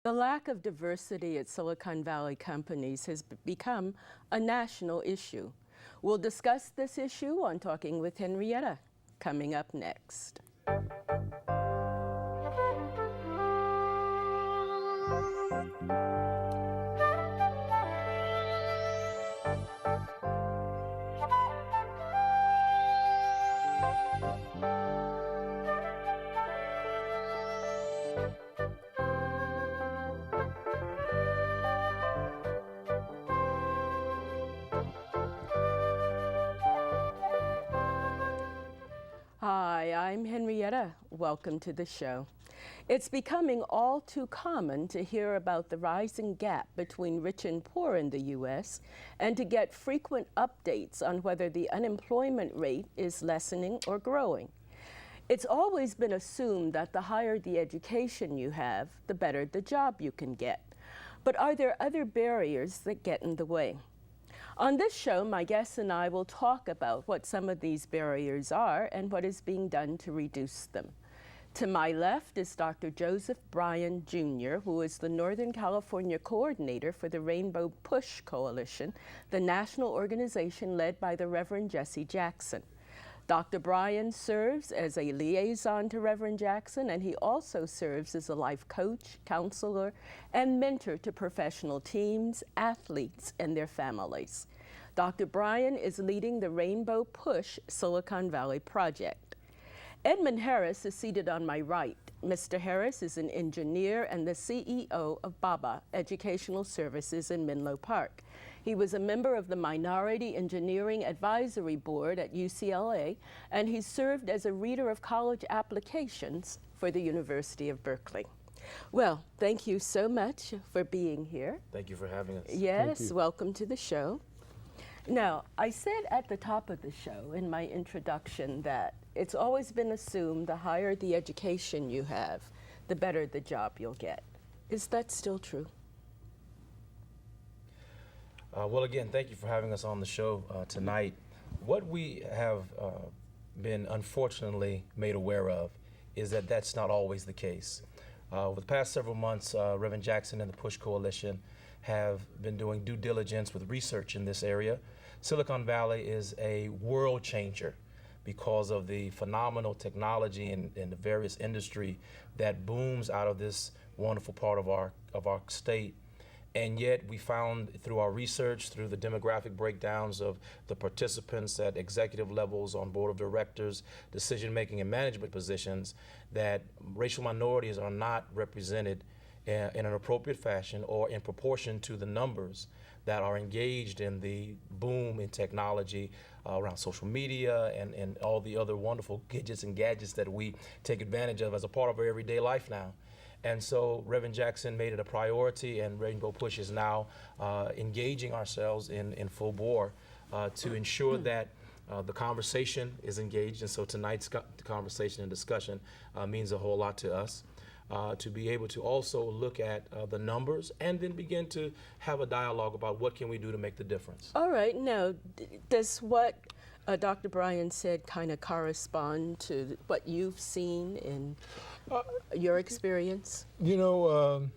The lack of diversity at Silicon Valley companies has become a national issue. We'll discuss this issue on Talking with Henrietta, coming up next. Hi, I'm Henrietta. Welcome to the show. It's becoming all too common to hear about the rising gap between rich and poor in the U.S. and to get frequent updates on whether the unemployment rate is lessening or growing. It's always been assumed that the higher the education you have, the better the job you can get. But are there other barriers that get in the way? On this show, my guests and I will talk about what some of these barriers are and what is being done to reduce them. To my left is Dr. Joseph Bryan, Jr., who is the Northern California coordinator for the Rainbow Push Coalition, the national organization led by the Reverend Jesse Jackson. Dr. Bryan serves as a liaison to Reverend Jackson, and he also serves as a life coach, counselor, and mentor to professional teams, athletes, and their families. Dr. Bryan is leading the Rainbow Push Silicon Valley project. Edmund Harris is seated on my right. Mr. Harris is an engineer and the CEO of BABA Educational Services in Menlo Park. He was a member of the Minority Engineering Advisory Board at UCLA, and he served as a reader of college applications for the University of Berkeley. Well, thank you so much for being here. Thank you for having us. Yes, welcome to the show. Now, I said at the top of the show in my introduction that it's always been assumed the higher the education you have, the better the job you'll get. Is that still true? Well, again, thank you for having us on the show tonight. What we have been unfortunately made aware of is that that's not always the case. Over the past several months, Reverend Jackson and the Push Coalition have been doing due diligence with research in this area. Silicon Valley is a world changer because of the phenomenal technology and the various industry that booms out of this wonderful part of our state. And yet we found through our research, through the demographic breakdowns of the participants at executive levels on board of directors, decision-making and management positions, that racial minorities are not represented in an appropriate fashion or in proportion to the numbers that are engaged in the boom in technology around social media and all the other wonderful gadgets that we take advantage of as a part of our everyday life now. And so Reverend Jackson made it a priority, and Rainbow Push is now engaging ourselves in full bore to ensure that the conversation is engaged. And so tonight's conversation and discussion means a whole lot to us. To be able to also look at the numbers and then begin to have a dialogue about what can we do to make the difference. All right. Now, does what Dr. Bryan said kind of correspond to what you've seen in your experience? You know,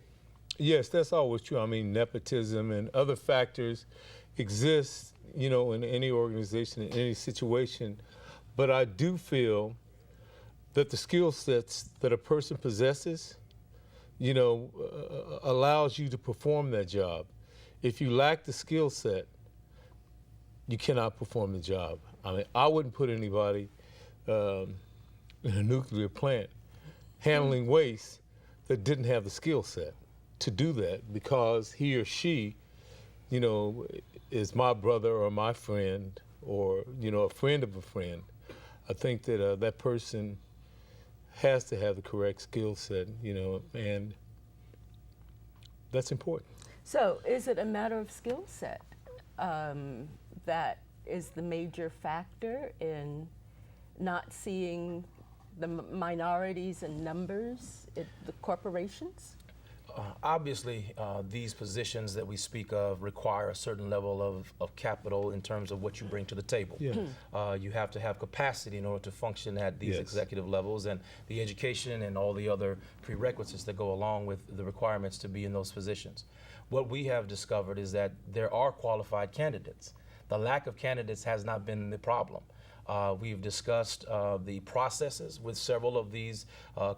yes, that's always true. I mean, nepotism and other factors exist, you know, in any organization, in any situation. But I do feel that the skill sets that a person possesses, you know, allows you to perform that job. If you lack the skill set, you cannot perform the job. I mean, I wouldn't put anybody in a nuclear plant handling waste that didn't have the skill set to do that, because he or she, you know, is my brother or my friend or, you know, a friend of a friend. I think that that person has to have the correct skill set, you know, and that's important. So is it a matter of skill set that is the major factor in not seeing the minorities in numbers at the corporations? Obviously, these positions that we speak of require a certain level of capital in terms of what you bring to the table. Yeah. You have to have capacity in order to function at these Yes. executive levels, and the education and all the other prerequisites that go along with the requirements to be in those positions. What we have discovered is that there are qualified candidates. The lack of candidates has not been the problem. We've discussed the processes with several of these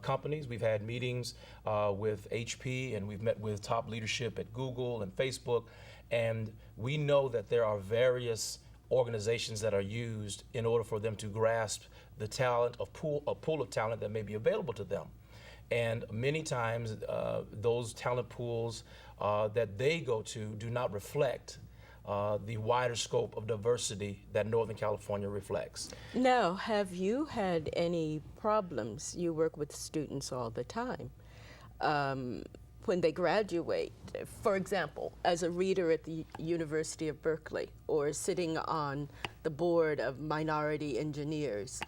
companies. We've had meetings with HP, and we've met with top leadership at Google and Facebook. And we know that there are various organizations that are used in order for them to grasp the talent, a pool of talent that may be available to them. And many times those talent pools that they go to do not reflect the wider scope of diversity that Northern California reflects. Now, have you had any problems? You work with students all the time. When they graduate, for example, as a reader at the University of Berkeley or sitting on the board of minority engineers,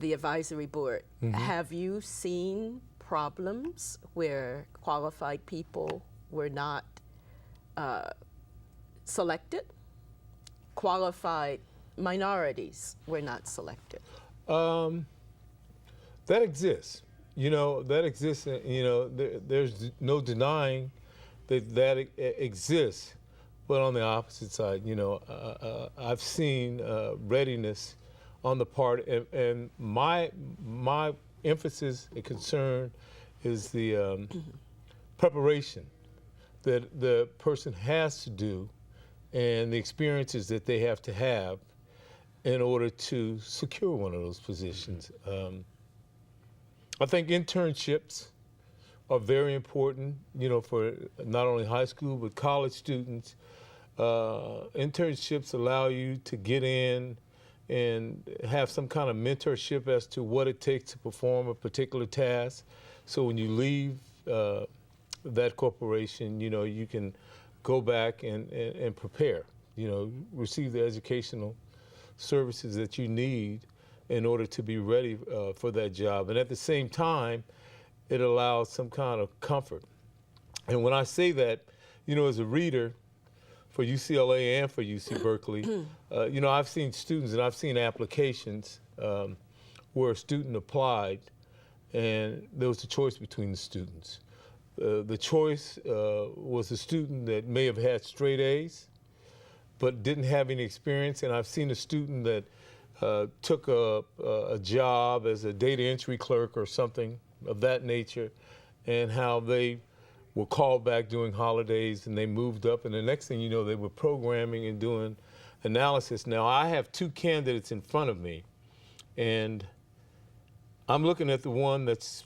the advisory board, have you seen problems where qualified people were not selected? Qualified minorities were not selected? That exists. That exists. There's no denying that exists. But on the opposite side, I've seen readiness on the part, and my emphasis and concern is the preparation that the person has to do and the experiences that they have to have in order to secure one of those positions. I think internships are very important, for not only high school but college students. Internships allow you to get in and have some kind of mentorship as to what it takes to perform a particular task. So when you leave that corporation, you can go back and prepare, receive the educational services that you need in order to be ready for that job. And at the same time, it allows some kind of comfort. And when I say that, as a reader for UCLA and for UC Berkeley, I've seen students and I've seen applications where a student applied and there was a choice between the students. The choice was a student that may have had straight A's, but didn't have any experience. And I've seen a student that took a job as a data entry clerk or something of that nature, and how they were called back during holidays and they moved up, and the next thing you know, they were programming and doing analysis. Now, I have two candidates in front of me, and I'm looking at the one that's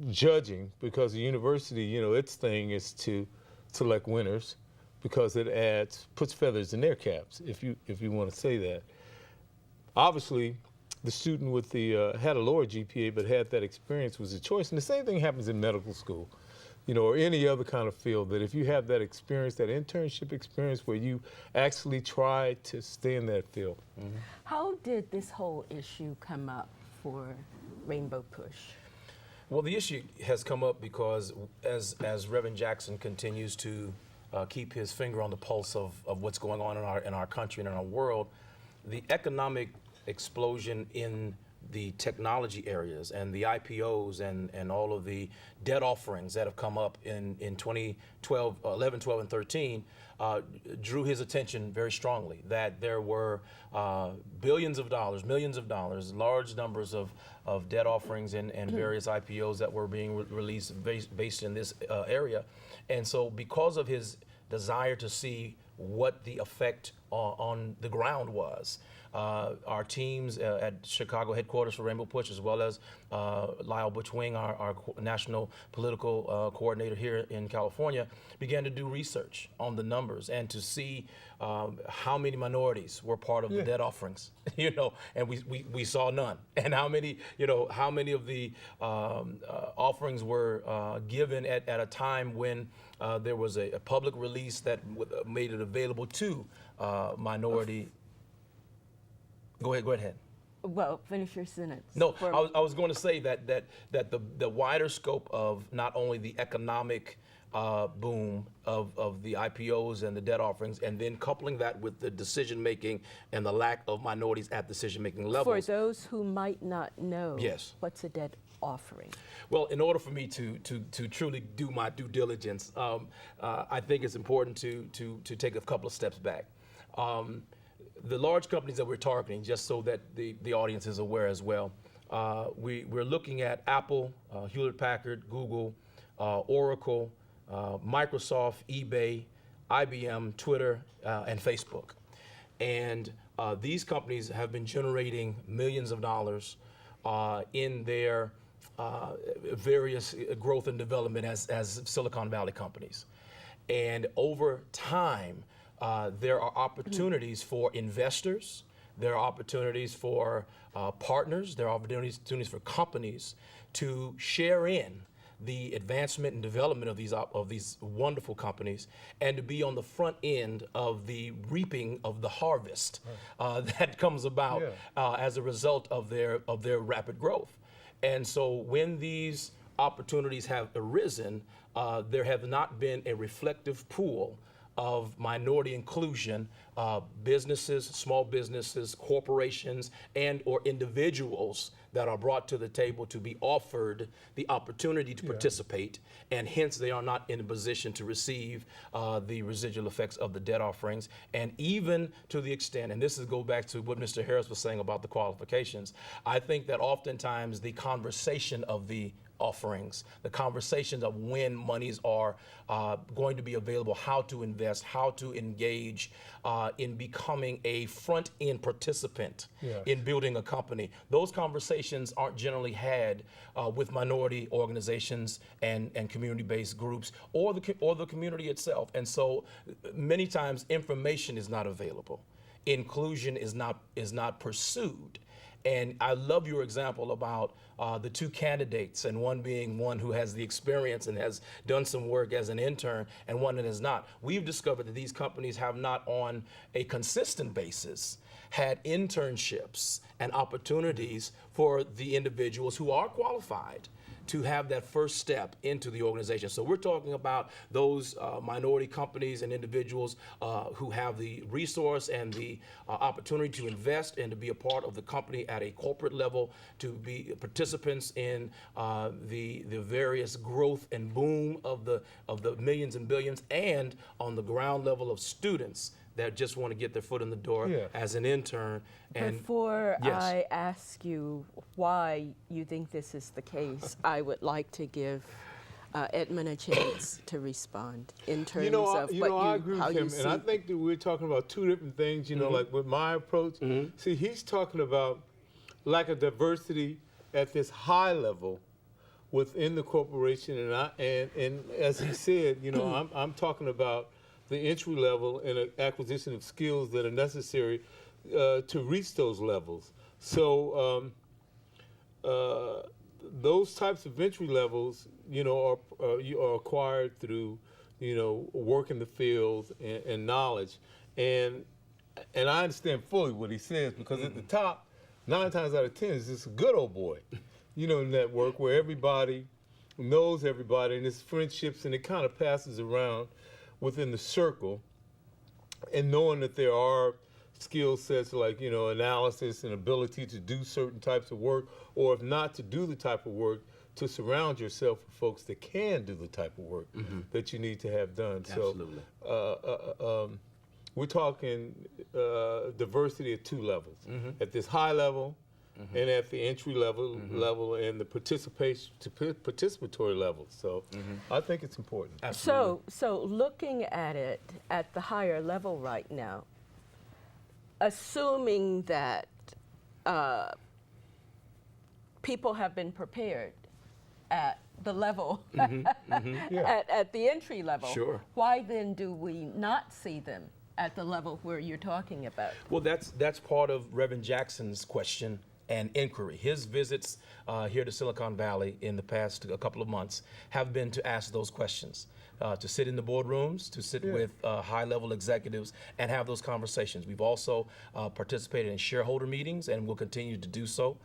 judging, because the university, its thing is to select winners because it puts feathers in their caps, if you want to say that. Obviously, the student with had a lower GPA but had that experience was a choice. And the same thing happens in medical school, or any other kind of field, that if you have that experience, that internship experience where you actually try to stay in that field. Mm-hmm. How did this whole issue come up for Rainbow Push? Well, the issue has come up because as Reverend Jackson continues to keep his finger on the pulse of what's going on in our country and in our world, the economic explosion in the technology areas and the IPOs and all of the debt offerings that have come up in 2012, 11, 12, and 13 drew his attention very strongly, that there were billions of dollars, millions of dollars, large numbers of debt offerings and various IPOs that were being released based in this area. And so because of his desire to see what the effect on the ground was, our teams at Chicago headquarters for Rainbow Push, as well as Lyle Butch-Wing, our national political coordinator here in California, began to do research on the numbers and to see how many minorities were part of the debt offerings, and we saw none. And how many of the offerings were given at a time when there was a public release that made it available to minority. Go ahead. Well, finish your sentence. No, I was going to say that the wider scope of not only the economic boom of the IPOs and the debt offerings, and then coupling that with the decision making and the lack of minorities at decision making levels. For those who might not know, yes, what's a debt offering? Well, in order for me to truly do my due diligence, I think it's important to take a couple of steps back. The large companies that we're targeting, just so that the audience is aware as well, we're looking at Apple, Hewlett-Packard, Google, Oracle, Microsoft, eBay, IBM, Twitter, and Facebook. And these companies have been generating millions of dollars in their various growth and development as Silicon Valley companies. And over time, there are opportunities for investors, there are opportunities for partners, there are opportunities for companies to share in the advancement and development of these wonderful companies, and to be on the front end of the reaping of the harvest that comes about as a result of their rapid growth. And so when these opportunities have arisen, there have not been a reflective pool of minority inclusion, businesses, small businesses, corporations, and or individuals that are brought to the table to be offered the opportunity to participate, and hence they are not in a position to receive the residual effects of the debt offerings. And even to the extent, and this is go back to what Mr. Harris was saying about the qualifications, I think that oftentimes the conversation of the offerings, the conversations of when monies are going to be available, how to invest, how to engage in becoming a front-end participant in building a company. Those conversations aren't generally had with minority organizations and community-based groups or the community itself. And so many times information is not available. Inclusion is not pursued. And I love your example about the two candidates, and one being one who has the experience and has done some work as an intern, and one that has not. We've discovered that these companies have not, on a consistent basis, had internships and opportunities for the individuals who are qualified to have that first step into the organization. So we're talking about those minority companies and individuals who have the resource and the opportunity to invest and to be a part of the company at a corporate level, to be participants in the various growth and boom of the millions and billions, and on the ground level of students that just want to get their foot in the door as an intern. And before I ask you why you think this is the case, I would like to give Edmund a chance to respond in terms of I agree with him, and I think that we're talking about two different things. Like with my approach, see, he's talking about lack of diversity at this high level within the corporation, and as he said, I'm talking about the entry level and acquisition of skills that are necessary to reach those levels. So those types of entry levels, are acquired through, work in the field and knowledge. And I understand fully what he says, because at the top, 9 times out of 10 is this good old boy, network where everybody knows everybody, and it's friendships, and it kind of passes around within the circle, and knowing that there are skill sets like, analysis and ability to do certain types of work, or if not to do the type of work, to surround yourself with folks that can do the type of work that you need to have done. Absolutely. So we're talking diversity at 2 levels, at this high level and at the entry level and the participatory level. So I think it's important. Absolutely. So looking at it at the higher level right now, assuming that people have been prepared at the level, at the entry level, why then do we not see them at the level where you're talking about? Well, that's part of Reverend Jackson's question and inquiry. His visits here to Silicon Valley in the past couple of months have been to ask those questions. to sit in the boardrooms, to sit with high-level executives and have those conversations. We've also participated in shareholder meetings and will continue to do so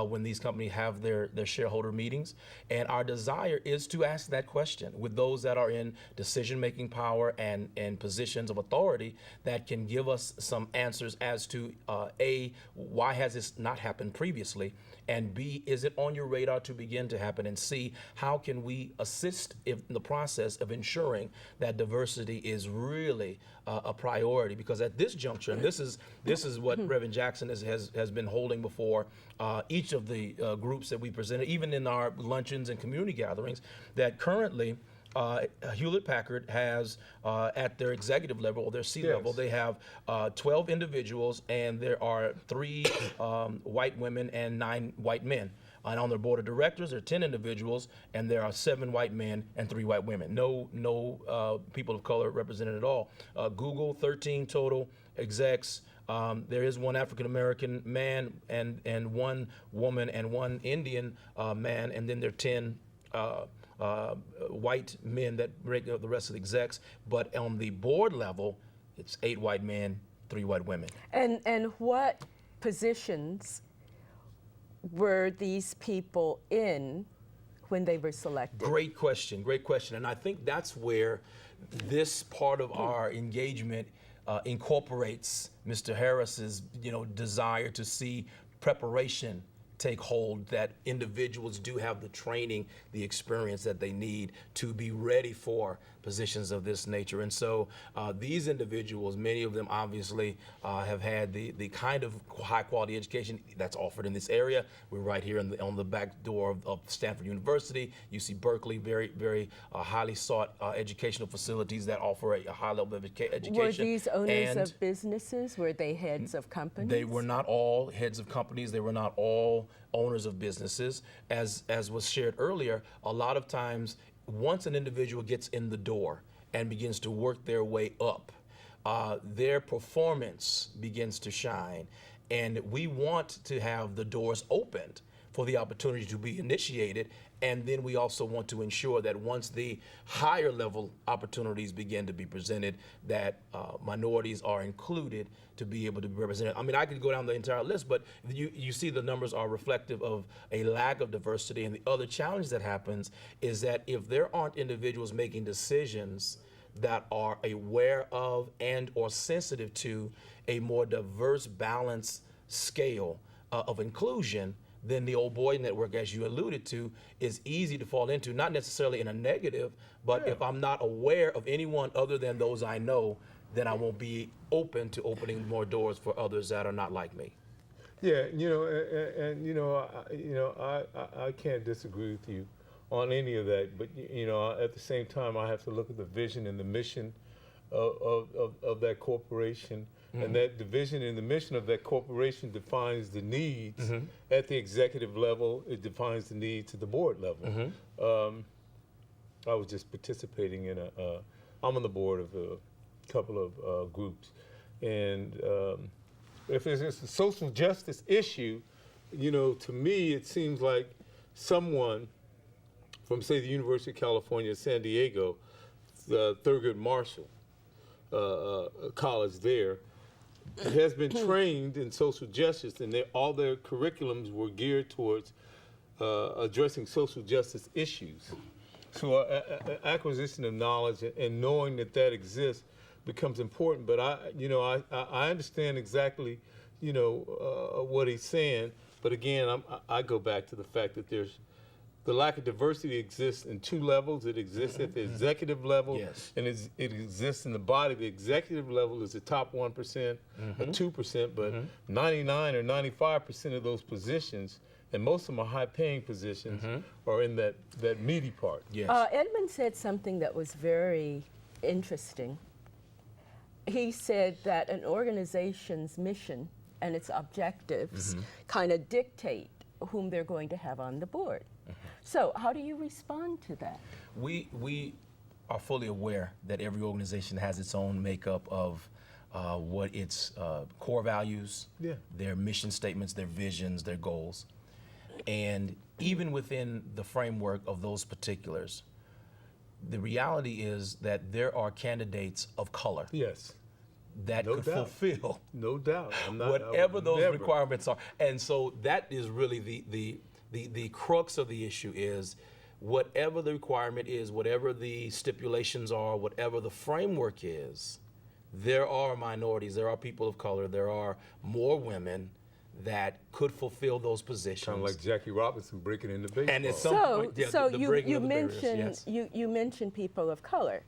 when these companies have their shareholder meetings. And our desire is to ask that question with those that are in decision-making power and positions of authority that can give us some answers as to A, why has this not happened previously? And B, is it on your radar to begin to happen? And C, how can we assist in the process of ensuring that diversity is really a priority? Because at this juncture, and this is what Reverend Jackson has been holding before each of the groups that we presented, even in our luncheons and community gatherings, that currently Hewlett Packard has at their executive level, or their C-level, they have 12 individuals, and there are 3 white women and 9 white men. And on their board of directors, there are 10 individuals, and there are 7 white men and 3 white women. No people of color represented at all. Google, 13 total execs. There is 1 African American man and 1 woman and 1 Indian man, and then there are 10 white men that break up the rest of the execs. But on the board level, it's 8 white men, 3 white women. And what positions were these people in when they were selected? Great question, great question. And I think that's where this part of our engagement incorporates Mr. Harris's, desire to see preparation take hold, that individuals do have the training, the experience that they need to be ready for positions of this nature. And so these individuals, many of them obviously have had the kind of high quality education that's offered in this area. We're right here on the back door of Stanford University. You see Berkeley, very, very highly sought educational facilities that offer a high level of education. Were these owners of businesses? Were they heads of companies? They were not all heads of companies. They were not all owners of businesses. As was shared earlier, a lot of times once an individual gets in the door and begins to work their way up, their performance begins to shine. And we want to have the doors opened for the opportunity to be initiated. And then we also want to ensure that once the higher level opportunities begin to be presented, that minorities are included to be able to be represented. I mean, I could go down the entire list, but you see the numbers are reflective of a lack of diversity. And the other challenge that happens is that if there aren't individuals making decisions that are aware of and or sensitive to a more diverse, balanced scale of inclusion, then the old boy network, as you alluded to, is easy to fall into, not necessarily in a negative, but if I'm not aware of anyone other than those I know, then I won't be open to opening more doors for others that are not like me. Yeah, I can't disagree with you on any of that, but at the same time, I have to look at the vision and the mission of that corporation. Mm-hmm. And that the vision and the mission of that corporation defines the needs mm-hmm. at the executive level. It defines the needs at the board level. Mm-hmm. I was just participating in I'm on the board of a couple of groups. And if it's a social justice issue, to me, it seems like someone from, say, the University of California, San Diego, Thurgood Marshall College there, has been trained in social justice, and all their curriculums were geared towards addressing social justice issues. So acquisition of knowledge and knowing that exists becomes important. But I understand exactly what he's saying. But again, I go back to the fact that the lack of diversity exists in 2 levels. It exists at the executive level, yes. And it exists in the body. The executive level is the top 1% mm-hmm. or 2%, but mm-hmm. 99 or 95% of those positions, and most of them are high-paying positions, mm-hmm. are in that meaty part. Yes. Edmund said something that was very interesting. He said that an organization's mission and its objectives mm-hmm. kind of dictate whom they're going to have on the board. Mm-hmm. So how do you respond to that? We are fully aware that every organization has its own makeup of what its core values, their mission statements, their visions, their goals. And even within the framework of those particulars, the reality is that there are candidates of color Yes. that No could doubt. fulfill No doubt. whatever those requirements are. And so that is really the crux of the issue is whatever the requirement is, whatever the stipulations are, whatever the framework is, there are minorities, there are people of color, there are more women that could fulfill those positions. Kind of like Jackie Robinson breaking into baseball. And at some So, point, yeah, so the you, breaking you of the barriers, mentioned yes. you mentioned people of color.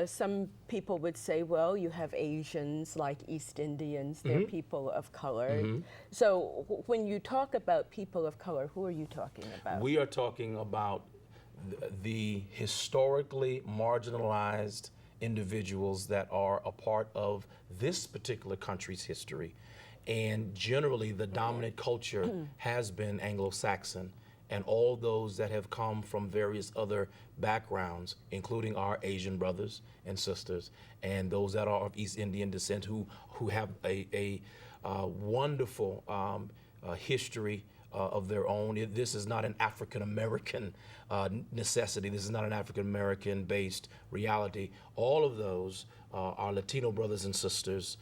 Some people would say, well, you have Asians like East Indians, they're people of color. So when you talk about people of color, who are you talking about? We are talking about the historically marginalized individuals that are a part of this particular country's history. And generally, the dominant culture has been Anglo-Saxon, and all those that have come from various other backgrounds, including our Asian brothers and sisters, and those that are of East Indian descent who have a wonderful history of their own. This is not an African American necessity. This is not an African American based reality. All of those are Latino brothers and sisters,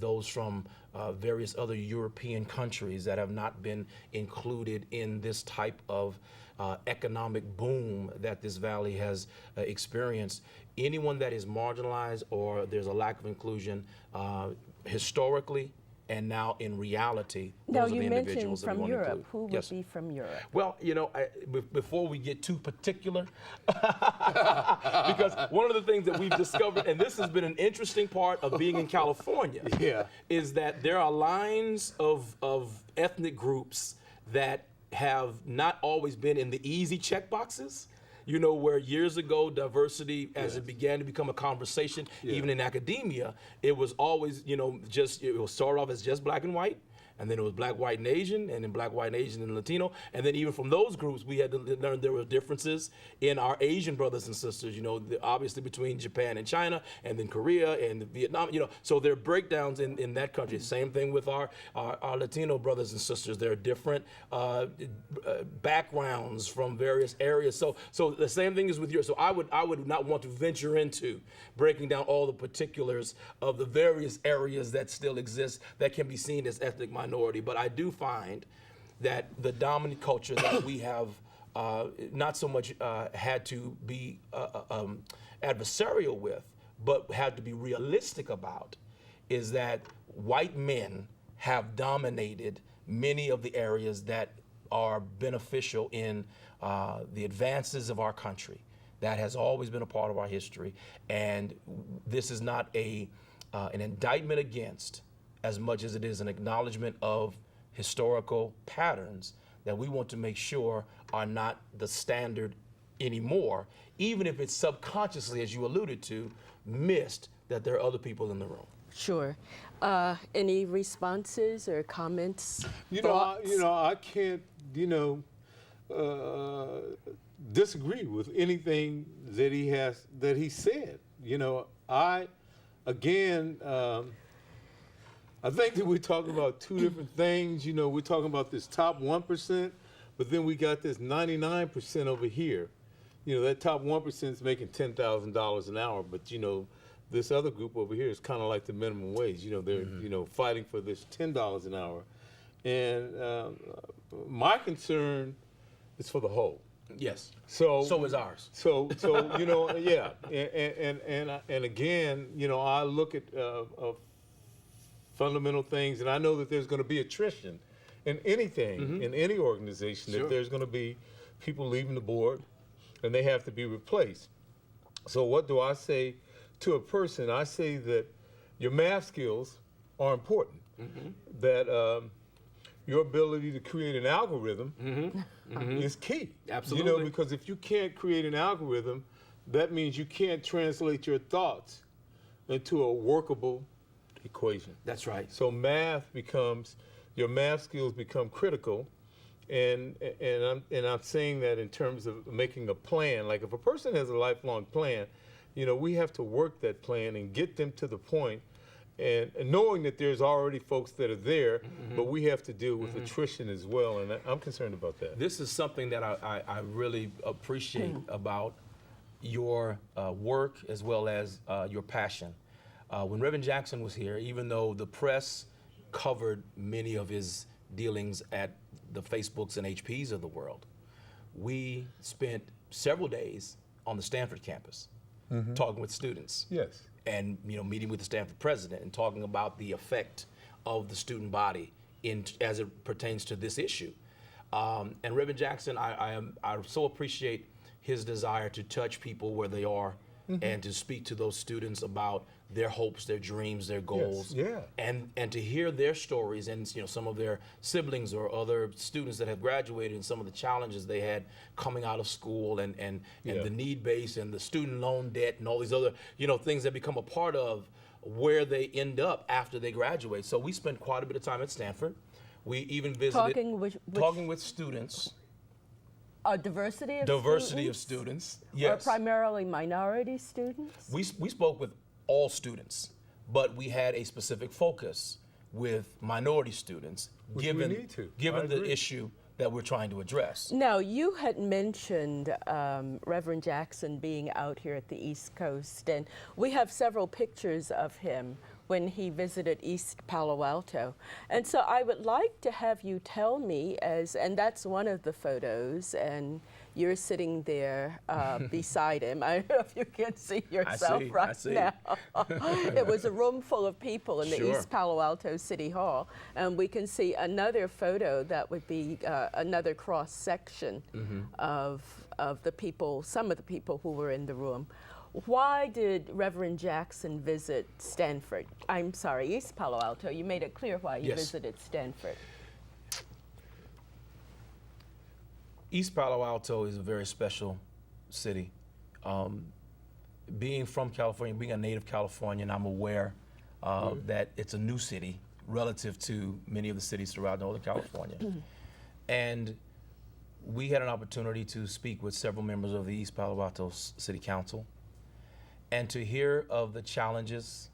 those from various other European countries that have not been included in this type of economic boom that this valley has experienced. Anyone that is marginalized or there's a lack of inclusion historically and now in reality, Now those are you the mentioned individuals that we from want to Europe. include. Who would Yes. be from Europe? Well, you know, before we get too particular, because one of the things that we've discovered, and this has been an interesting part of being in California, is that there are lines of ethnic groups that have not always been in the easy check boxes. You know, where years ago, diversity, as it began to become a conversation, even in academia, it was always, you know, it was started off as just black and white, and then it was black, white, and Asian, and then black, white, and Asian, and Latino. And then even from those groups, we had to learn there were differences in our Asian brothers and sisters, you know, obviously between Japan and China, and then Korea and Vietnam, you know. So there are breakdowns in that country. Same thing with our Latino brothers and sisters. There are different backgrounds from various areas. So the same thing is with yours. So I would not want to venture into breaking down all the particulars of the various areas that still exist that can be seen as ethnic minority. But I do find that the dominant culture that we have not so much had to be adversarial with, but had to be realistic about, is that white men have dominated many of the areas that are beneficial in the advances of our country. That has always been a part of our history, and this is not an indictment against, as much as it is an acknowledgement of historical patterns that we want to make sure are not the standard anymore, even if it's subconsciously, as you alluded to, missed that there are other people in the room. Sure. Any responses or comments? Thoughts? I can't, disagree with anything that he said. I think that we're talking about two different things. We're talking about this top 1%, but then we got this 99% over here. That top 1% is making $10,000 an hour, but this other group over here is kind of like the minimum wage. They're fighting for this $10 an hour, and my concern is for the whole. Yes. So is ours. So yeah, and again, I look at fundamental things, and I know that there's going to be attrition in anything, in any organization. Sure. That there's going to be people leaving the board, and they have to be replaced. So what do I say to a person? I say that your math skills are important. That your ability to create an algorithm is key. Absolutely. Because if you can't create an algorithm, that means you can't translate your thoughts into a workable equation. That's right. So your math skills become critical, and I'm saying that in terms of making a plan. Like if a person has a lifelong plan, we have to work that plan and get them to the point, and knowing that there's already folks that are there, but we have to deal with attrition as well, and I'm concerned about that. This is something that I really appreciate about your work as well as your passion. When Reverend Jackson was here, even though the press covered many of his dealings at the Facebooks and HPs of the world, we spent several days on the Stanford campus talking with students. Yes. And meeting with the Stanford president and talking about the effect of the student body as it pertains to this issue. And Reverend Jackson, I so appreciate his desire to touch people where they are and to speak to those students about their hopes, their dreams, their goals, Yes. Yeah. and to hear their stories and some of their siblings or other students that have graduated and some of the challenges they had coming out of school and the need base and the student loan debt and all these other things that become a part of where they end up after they graduate. So we spent quite a bit of time at Stanford. We even visited talking with students. A diversity of students. Yes. Or primarily minority students? We spoke with all students, but we had a specific focus with minority students, given the issue that we're trying to address. Now, you had mentioned Reverend Jackson being out here at the East Coast, and we have several pictures of him when he visited East Palo Alto. And so I would like to have you tell me, and that's one of the photos, and you're sitting there beside him. I don't know if you can see yourself now. It was a room full of people in the East Palo Alto City Hall, and we can see another photo that would be another cross section of the people, some of the people who were in the room. Why did Reverend Jackson visit Stanford? I'm sorry, East Palo Alto. You made it clear why you visited Stanford. East Palo Alto is a very special city. Being from California, being a native Californian, I'm aware that it's a new city relative to many of the cities throughout Northern California. And we had an opportunity to speak with several members of the East Palo Alto City Council and to hear of the challenges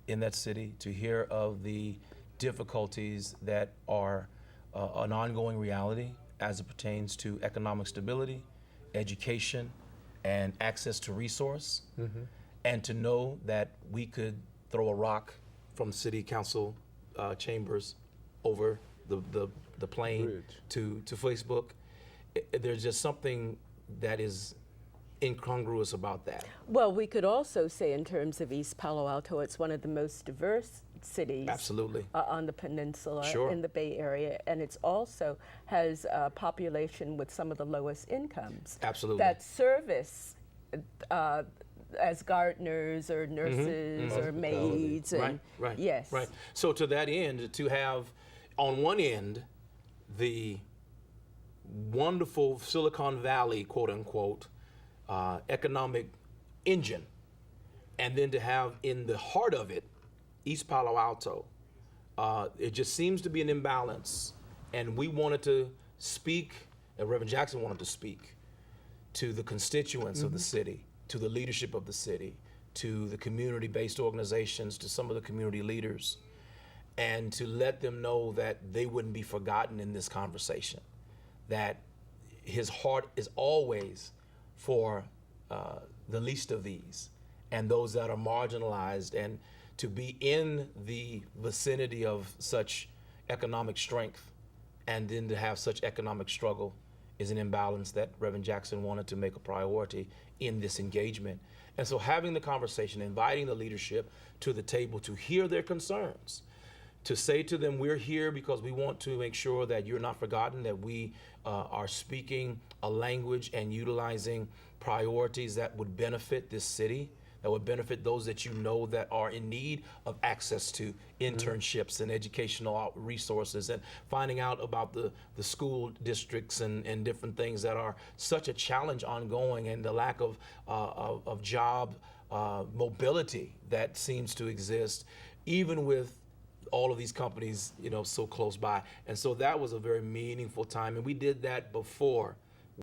in that city, to hear of the difficulties that are an ongoing reality as it pertains to economic stability, education, and access to resource, and to know that we could throw a rock from the city council chambers over the plane to Facebook. There's just something that is incongruous about that. Well, we could also say in terms of East Palo Alto, it's one of the most diverse cities on the peninsula in the Bay Area, and it's also has a population with some of the lowest incomes that service as gardeners or nurses or maids. And right. So to that end, to have on one end the wonderful Silicon Valley, quote unquote, economic engine, and then to have in the heart of it East Palo Alto, it just seems to be an imbalance. And we wanted to speak, and Reverend Jackson wanted to speak to the constituents of the city, to the leadership of the city, to the community-based organizations, to some of the community leaders, and to let them know that they wouldn't be forgotten in this conversation, that his heart is always for the least of these and those that are marginalized, and to be in the vicinity of such economic strength and then to have such economic struggle is an imbalance that Reverend Jackson wanted to make a priority in this engagement. And so having the conversation, inviting the leadership to the table to hear their concerns, to say to them, we're here because we want to make sure that you're not forgotten, that we are speaking a language and utilizing priorities that would benefit this city, that would benefit those that that are in need of access to internships and educational resources, and finding out about the school districts and different things that are such a challenge ongoing, and the lack of job mobility that seems to exist, even with all of these companies, so close by. And so that was a very meaningful time. And we did that before